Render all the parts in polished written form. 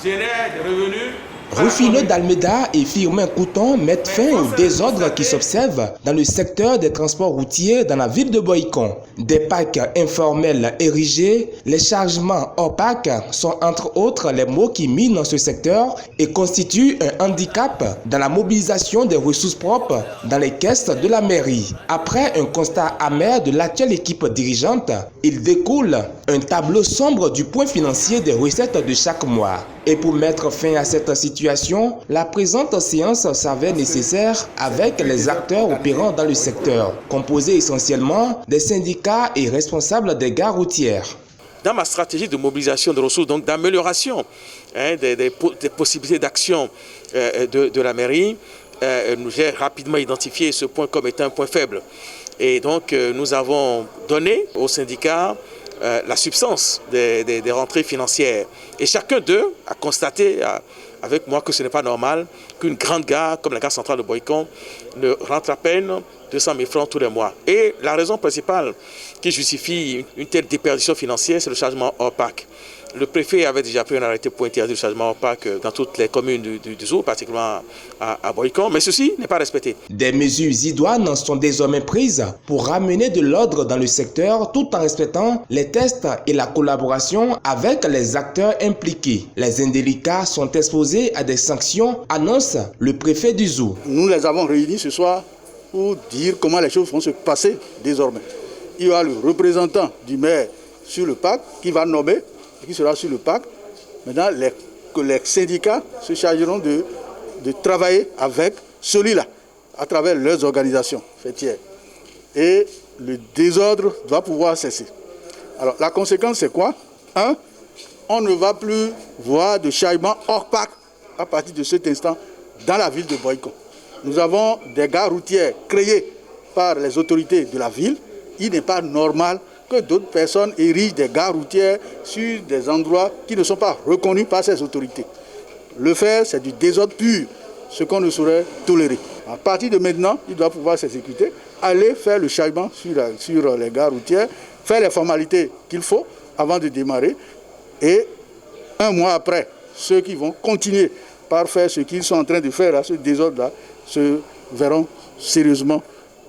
génère des revenus. Rufino d'Almeida et Firmin Couton mettent fin au désordre qui s'observe dans le secteur des transports routiers dans la ville de Boycon. Des packs informels érigés, les chargements hors pack sont entre autres les mots qui minent ce secteur et constituent un handicap dans la mobilisation des ressources propres dans les caisses de la mairie. Après un constat amer de l'actuelle équipe dirigeante, il découle un tableau sombre du point financier des recettes de chaque mois. Et pour mettre fin à cette situation, la présente séance s'avère nécessaire avec les acteurs opérant dans le secteur, composés essentiellement des syndicats et responsables des gares routières. Dans ma stratégie de mobilisation de ressources, donc d'amélioration des possibilités d'action de la mairie, j'ai rapidement identifié ce point comme étant un point faible. Et donc nous avons donné aux syndicats la substance des rentrées financières. Et chacun d'eux a constaté avec moi que ce n'est pas normal qu'une grande gare comme la gare centrale de Boycon ne rentre à peine 200 000 francs tous les mois. Et la raison principale qui justifie une telle déperdition financière, c'est le chargement hors pack. Le préfet avait déjà pris un arrêté pour interdire le chargement hors pack dans toutes les communes du Zou, particulièrement à Boycon, mais ceci n'est pas respecté. Des mesures idoines sont désormais prises pour ramener de l'ordre dans le secteur tout en respectant les tests et la collaboration avec les acteurs impliqués. Les indélicats sont exposés à des sanctions, annonce le préfet du Zou. Nous les avons réunis ce soir pour dire comment les choses vont se passer désormais. Il y aura le représentant du maire sur le PAC qui va nommer, qui sera sur le PAC. Maintenant, les syndicats se chargeront de travailler avec celui-là, à travers leurs organisations fêtières. Et le désordre doit pouvoir cesser. Alors, la conséquence, c'est quoi? On ne va plus voir de chargement hors PAC à partir de cet instant dans la ville de Boycon. Nous avons des gares routières créées par les autorités de la ville. Il n'est pas normal que d'autres personnes érigent des gares routières sur des endroits qui ne sont pas reconnus par ces autorités. Le faire, c'est du désordre pur, ce qu'on ne saurait tolérer. À partir de maintenant, il doit pouvoir s'exécuter, aller faire le chargement sur les gares routières, faire les formalités qu'il faut avant de démarrer. Et un mois après, ceux qui vont continuer par faire ce qu'ils sont en train de faire, à ce désordre-là, se verront sérieusement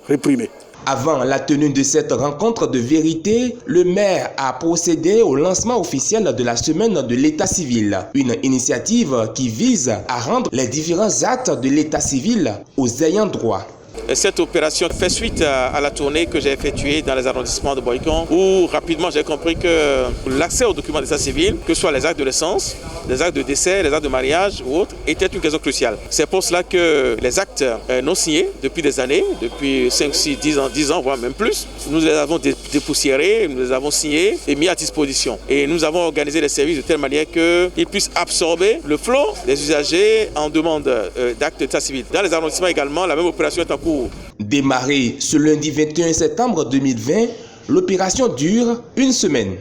réprimés. Avant la tenue de cette rencontre de vérité, le maire a procédé au lancement officiel de la semaine de l'état civil, une initiative qui vise à rendre les différents actes de l'état civil aux ayants droit. Cette opération fait suite à la tournée que j'ai effectuée dans les arrondissements de Boycon, où rapidement j'ai compris que l'accès aux documents d'état civil, que ce soit les actes de naissance, les actes de décès, les actes de mariage ou autres, était une question cruciale. C'est pour cela que les actes non signés depuis des années, depuis 5, 6, 10 ans, voire même plus, nous les avons dépoussiérés, nous les avons signés et mis à disposition. Et nous avons organisé les services de telle manière qu'ils puissent absorber le flot des usagers en demande d'actes d'état civil. Dans les arrondissements également, la même opération est en cours. Démarré ce lundi 21 septembre 2020, l'opération dure une semaine.